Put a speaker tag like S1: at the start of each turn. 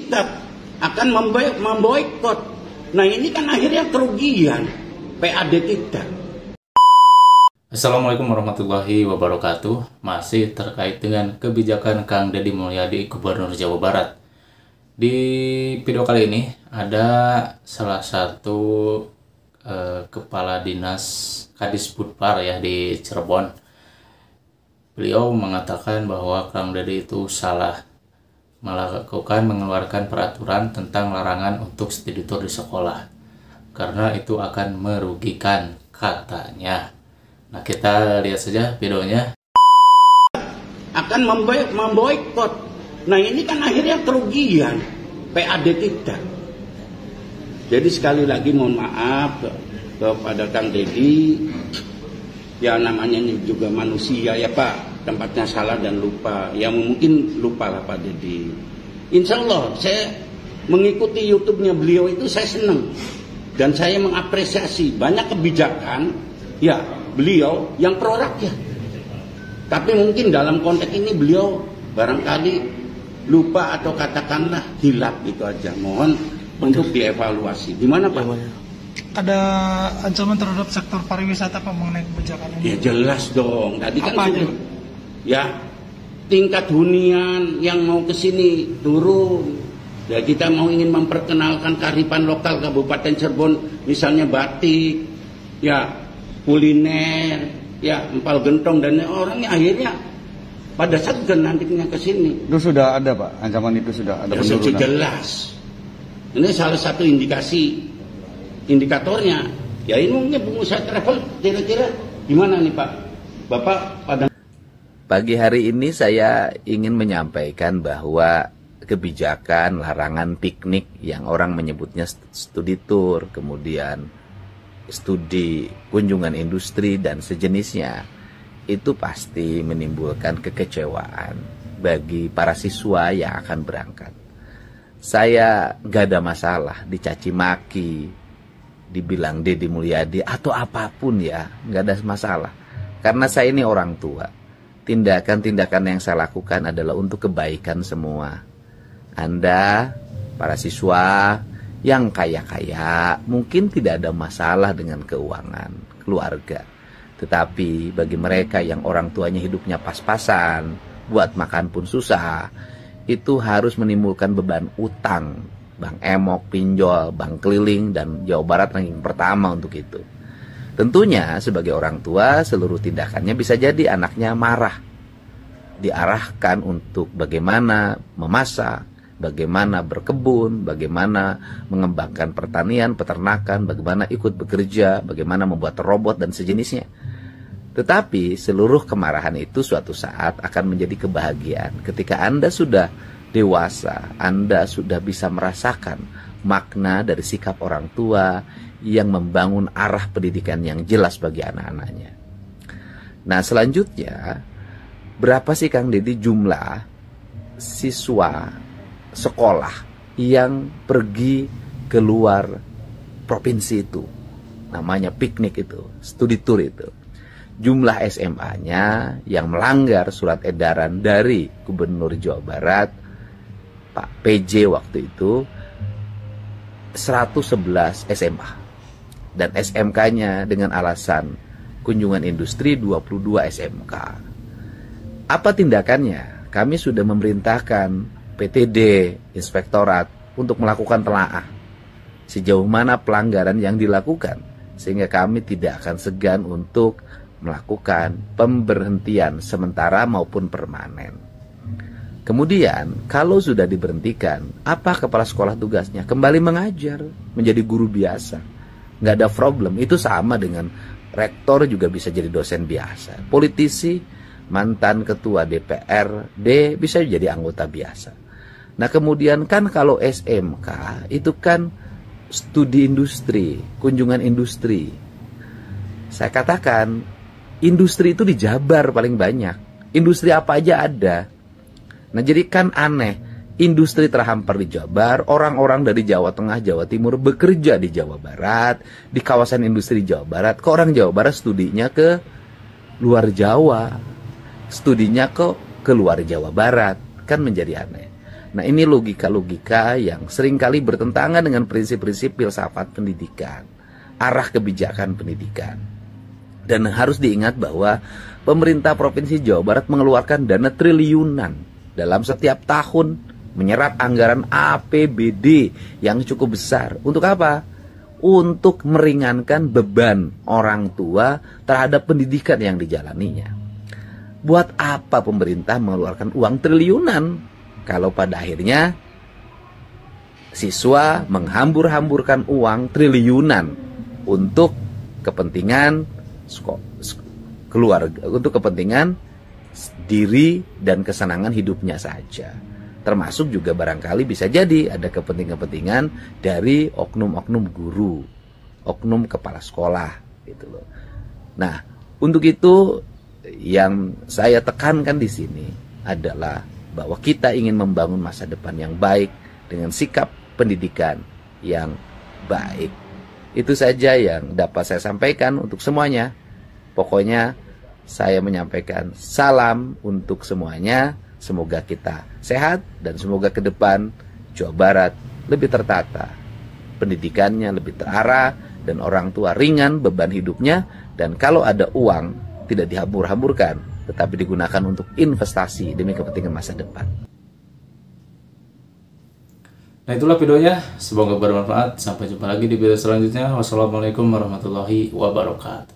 S1: sikap akan memboikot. Nah ini kan akhirnya kerugian PAD kita.
S2: Assalamualaikum warahmatullahi wabarakatuh. Masih terkait dengan kebijakan Kang Deddy Mulyadi, Gubernur Jawa Barat. Di video kali ini ada salah satu kepala dinas Kadisbudpar ya di Cirebon. Beliau mengatakan bahwa Kang Deddy itu salah mengeluarkan peraturan tentang larangan untuk studi tour di sekolah karena itu akan merugikan katanya. Nah, kita lihat saja videonya.
S1: Akan memboikot. Nah, ini kan akhirnya kerugian PAD kita. Jadi sekali lagi mohon maaf kepada Kang Deddy. Ya namanya ini juga manusia ya Pak. Tempatnya salah dan lupa. Ya mungkin lupa lah Pak Deddy. Insya Allah saya mengikuti YouTube-nya beliau itu saya senang. Dan saya mengapresiasi banyak kebijakan ya beliau yang pro rakyat. Tapi mungkin dalam konteks ini beliau barangkali lupa atau katakanlah hilap gitu aja. Mohon untuk dievaluasi. Gimana Pak?
S3: Ada ancaman terhadap sektor pariwisata Pak mengenai kebijakan ini?
S1: Ya jelas dong. Tadi kan
S3: sudah,
S1: ya tingkat hunian yang mau ke sini turun. Ya kita mau ingin memperkenalkan kearifan lokal Kabupaten Cirebon, misalnya batik, ya kuliner, ya empal gentong dan orangnya akhirnya pada saat nantinya ke sini.
S4: Itu sudah ada Pak, ancaman itu sudah ada
S1: ya,
S4: penurunan.
S1: Jelas. Ini salah satu indikatornya. Ya ini mungkin pengusaha travel kira-kira gimana nih Pak? Bapak pada
S5: pagi hari ini saya ingin menyampaikan bahwa kebijakan larangan piknik yang orang menyebutnya studi tour, kemudian studi kunjungan industri dan sejenisnya, itu pasti menimbulkan kekecewaan bagi para siswa yang akan berangkat. Saya gak ada masalah dicaci maki, dibilang Deddy Mulyadi atau apapun ya, gak ada masalah. Karena saya ini orang tua. Tindakan-tindakan yang saya lakukan adalah untuk kebaikan semua. Anda, para siswa yang kaya-kaya, mungkin tidak ada masalah dengan keuangan keluarga. Tetapi bagi mereka yang orang tuanya hidupnya pas-pasan, buat makan pun susah, itu harus menimbulkan beban utang. Bank Emok, pinjol, bank keliling, dan Jawa Barat ranking pertama untuk itu. Tentunya sebagai orang tua, seluruh tindakannya bisa jadi anaknya marah. Diarahkan untuk bagaimana memasak, bagaimana berkebun, bagaimana mengembangkan pertanian, peternakan, bagaimana ikut bekerja, bagaimana membuat robot dan sejenisnya. Tetapi seluruh kemarahan itu suatu saat akan menjadi kebahagiaan. Ketika Anda sudah dewasa, Anda sudah bisa merasakan makna dari sikap orang tua yang membangun arah pendidikan yang jelas bagi anak-anaknya. Nah selanjutnya, berapa sih Kang Deddy jumlah siswa sekolah yang pergi keluar provinsi itu? Namanya piknik itu, studi tour itu. Jumlah SMA-nya yang melanggar surat edaran dari Gubernur Jawa Barat, Pak PJ waktu itu, 111 SMA. Dan SMK-nya dengan alasan kunjungan industri 22 SMK. Apa tindakannya? Kami sudah memerintahkan PTD, Inspektorat untuk melakukan telaah sejauh mana pelanggaran yang dilakukan, sehingga kami tidak akan segan untuk melakukan pemberhentian sementara maupun permanen. Kemudian kalau sudah diberhentikan, apa kepala sekolah tugasnya? Kembali mengajar, menjadi guru biasa. Nggak ada problem. Itu sama dengan rektor juga bisa jadi dosen biasa. Politisi, mantan ketua DPRD bisa jadi anggota biasa. Nah kemudian kan kalau SMK itu kan studi industri, kunjungan industri. Saya katakan industri itu di Jabar paling banyak. Industri apa aja ada. Nah jadi kan aneh, industri terhampar di Jabar, orang-orang dari Jawa Tengah, Jawa Timur bekerja di Jawa Barat, di kawasan industri Jawa Barat. Kok orang Jawa Barat studinya ke luar Jawa, studinya ke luar Jawa Barat, kan menjadi aneh. Nah, ini logika-logika yang seringkali bertentangan dengan prinsip-prinsip filsafat pendidikan, arah kebijakan pendidikan. Dan harus diingat bahwa pemerintah Provinsi Jawa Barat mengeluarkan dana triliunan dalam setiap tahun, menyerap anggaran APBD yang cukup besar. Untuk apa? Untuk meringankan beban orang tua terhadap pendidikan yang dijalaninya. Buat apa pemerintah mengeluarkan uang triliunan kalau pada akhirnya siswa menghambur-hamburkan uang triliunan untuk kepentingan keluarga, untuk kepentingan diri dan kesenangan hidupnya saja. Termasuk juga barangkali bisa jadi ada kepentingan-kepentingan dari oknum-oknum guru, oknum kepala sekolah gitu loh. Nah, untuk itu yang saya tekankan di sini adalah bahwa kita ingin membangun masa depan yang baik dengan sikap pendidikan yang baik. Itu saja yang dapat saya sampaikan untuk semuanya. Pokoknya saya menyampaikan salam untuk semuanya. Semoga kita sehat dan semoga ke depan Jawa Barat lebih tertata, pendidikannya lebih terarah, dan orang tua ringan beban hidupnya. Dan kalau ada uang, tidak dihambur-hamburkan, tetapi digunakan untuk investasi demi kepentingan masa depan.
S2: Nah, itulah videonya, semoga bermanfaat. Sampai jumpa lagi di video selanjutnya. Wassalamualaikum warahmatullahi wabarakatuh.